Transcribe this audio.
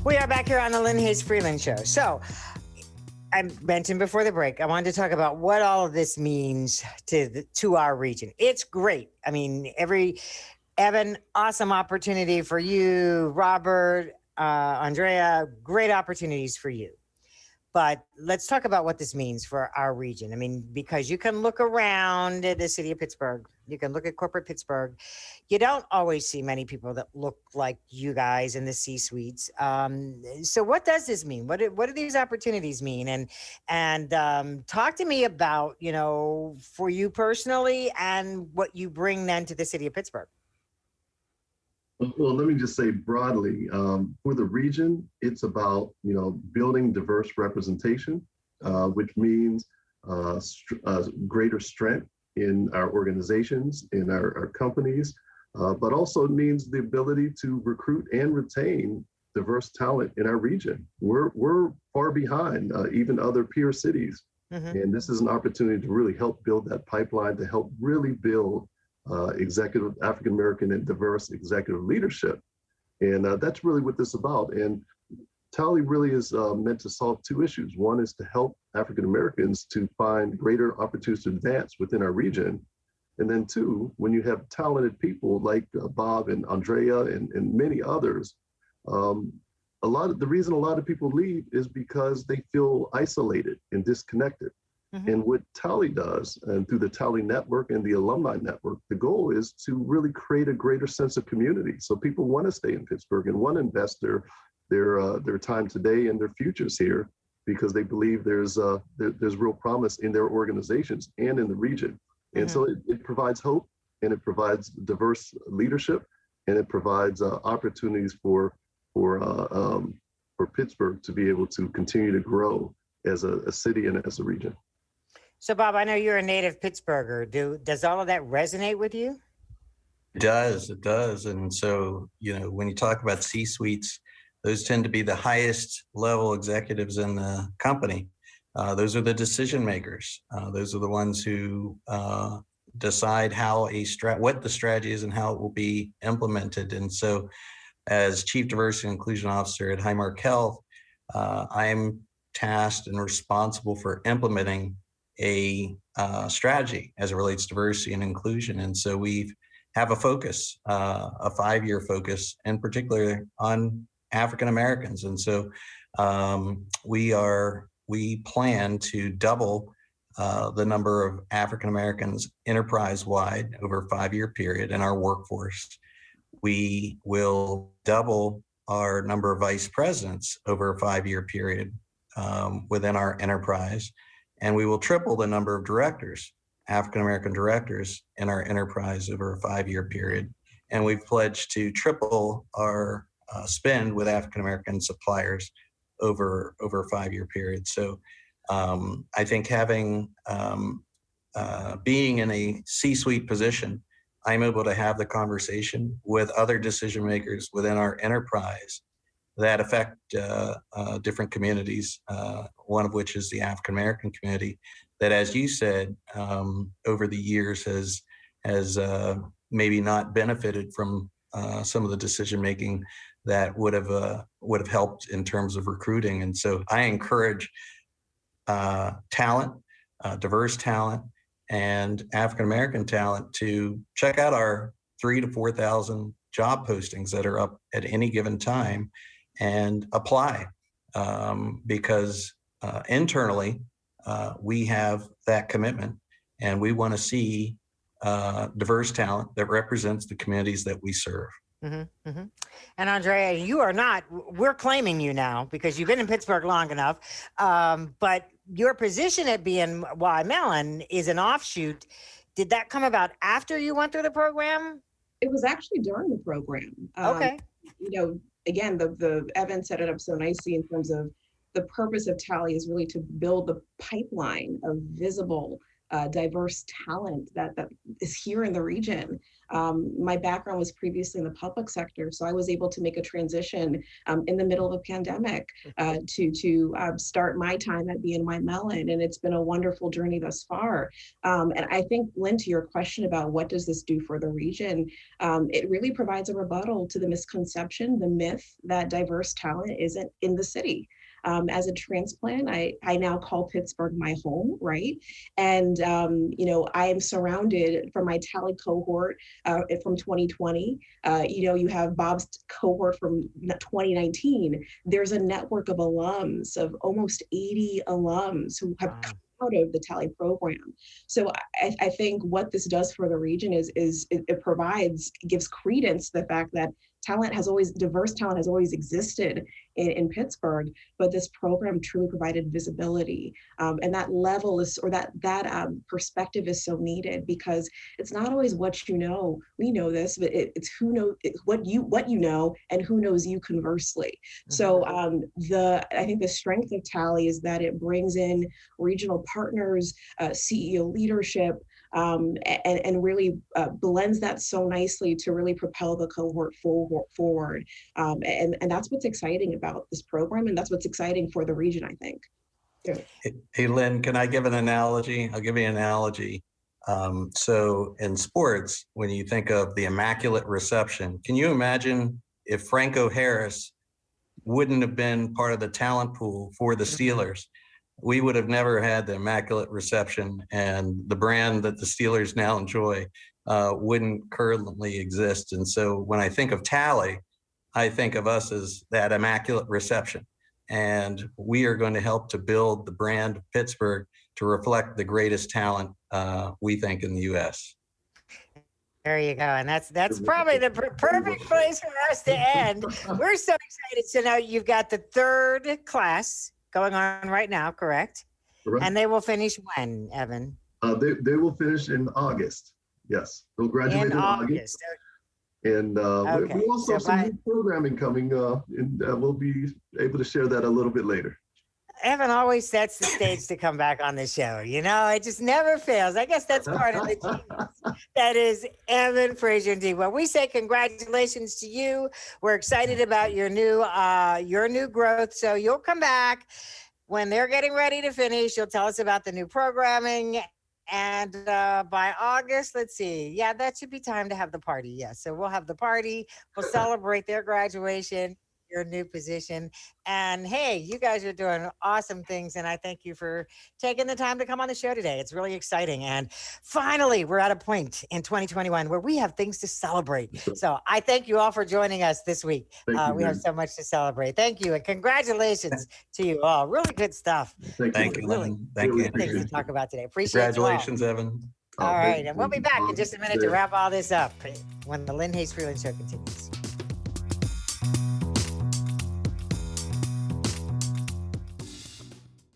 We are back here on the Lynne Hayes Freeland Show. So I mentioned before the break, I wanted to talk about what all of this means to our region. It's great. I mean, Evan, awesome opportunity for you. Robert, Andrea, great opportunities for you. But let's talk about what this means for our region. I mean, because you can look around at the city of Pittsburgh, you can look at corporate Pittsburgh. You don't always see many people that look like you guys in the C-suites. So what does this mean? What do these opportunities mean? And talk to me about, for you personally and what you bring then to the city of Pittsburgh. Well, let me just say broadly, for the region, it's about, building diverse representation, which means greater strength in our organizations, in our companies, but also it means the ability to recruit and retain diverse talent in our region. We're far behind even other peer cities. Mm-hmm. And this is an opportunity to really help build that pipeline, to help really build executive African-American and diverse executive leadership. And that's really what this is about. And Tally really is meant to solve two issues. One is to help African-Americans to find greater opportunities to advance within our region. And then two, when you have talented people like Bob and Andrea and many others, the reason a lot of people leave is because they feel isolated and disconnected. Mm-hmm. And what Tally does, and through the Tally Network and the Alumni Network, the goal is to really create a greater sense of community. So people want to stay in Pittsburgh and want to invest their time today and their futures here because they believe there's real promise in their organizations and in the region. And so it provides hope, and it provides diverse leadership, and it provides opportunities for Pittsburgh to be able to continue to grow as a city and as a region. So, Bob, I know you're a native Pittsburgher. Does all of that resonate with you? It does. And so, when you talk about C-suites, those tend to be the highest level executives in the company. Those are the decision makers. Those are the ones who decide what the strategy is and how it will be implemented. And so, as Chief Diversity and Inclusion Officer at Highmark Health, I'm tasked and responsible for implementing a strategy as it relates to diversity and inclusion. And so we have a focus, a 5-year focus, in particular on African Americans. And so we plan to double the number of African Americans enterprise-wide over a 5-year period in our workforce. We will double our number of vice presidents over a 5-year period within our enterprise. And we will triple the number of directors, African-American directors, in our enterprise over a 5-year period. And we've pledged to triple our spend with African-American suppliers over a 5-year period. So I think being in a C-suite position, I'm able to have the conversation with other decision makers within our enterprise that affect different communities, one of which is the African American community, that, as you said, over the years has maybe not benefited from some of the decision making that would have helped in terms of recruiting. And so I encourage talent, diverse talent, and African American talent to check out our 3,000 to 4,000 job postings that are up at any given time and apply, because internally we have that commitment, and we want to see diverse talent that represents the communities that we serve. Mm-hmm, mm-hmm. And Andrea, we're claiming you now because you've been in Pittsburgh long enough, but your position at BNY Mellon is an offshoot. Did that come about after you went through the program? It was actually during the program. Okay. Again, the Evan set it up so nicely in terms of the purpose of Tally is really to build the pipeline of visible, diverse talent that is here in the region. My background was previously in the public sector, so I was able to make a transition in the middle of a pandemic to start my time at BNY Mellon, and it's been a wonderful journey thus far. And I think, Lynn, to your question about what does this do for the region, it really provides a rebuttal to the misconception, the myth that diverse talent isn't in the city. As a transplant, I now call Pittsburgh my home, right? And, I am surrounded from my Tally cohort from 2020. You have Bob's cohort from 2019. There's a network of alums, of almost 80 alums who have come out of the Tally program. So I think what this does for the region is it gives credence to the fact that diverse talent has always existed in Pittsburgh, but this program truly provided visibility. And that level is, or that perspective is so needed, because it's not always what you know. We know this, but it's what you know and who knows you conversely. So I think the strength of Tally is that it brings in regional partners, CEO leadership, and really blends that so nicely to really propel the cohort forward. And that's what's exciting about this program, and that's what's exciting for the region, I think. Yeah. Hey, Lynn, can I give an analogy? I'll give you an analogy. So in sports, when you think of the immaculate reception, can you imagine if Franco Harris wouldn't have been part of the talent pool for the Steelers? We would have never had the immaculate reception, and the brand that the Steelers now enjoy wouldn't currently exist. And so when I think of Tally, I think of us as that immaculate reception. And we are going to help to build the brand of Pittsburgh to reflect the greatest talent, we think, in the U.S. There you go. And that's probably the perfect place for us to end. We're so excited. So now you've got the third class going on right now, correct? Correct. And they will finish when, Evan? They will finish in August. Yes, they'll graduate in August. And we also have some new programming coming, and we'll be able to share that a little bit later. Evan always sets the stage to come back on the show. It just never fails. I guess that's part of the team. That is Evan Frazier, indeed. Well, we say congratulations to you. We're excited about your new growth. So you'll come back when they're getting ready to finish. You'll tell us about the new programming. And by August, let's see. Yeah, that should be time to have the party. Yeah, so we'll have the party. We'll celebrate their graduation, your new position. And hey, you guys are doing awesome things. And I thank you for taking the time to come on the show today. It's really exciting. And finally, we're at a point in 2021 where we have things to celebrate. So I thank you all for joining us this week. We have so much to celebrate. Thank you. And congratulations to you all. Really good stuff. Thank you, Lynn. Thank you. Things to talk about today. Appreciate it. Congratulations, Evan. All right. And we'll be back in just a minute to wrap all this up when the Lynne Hayes Freeland Show continues.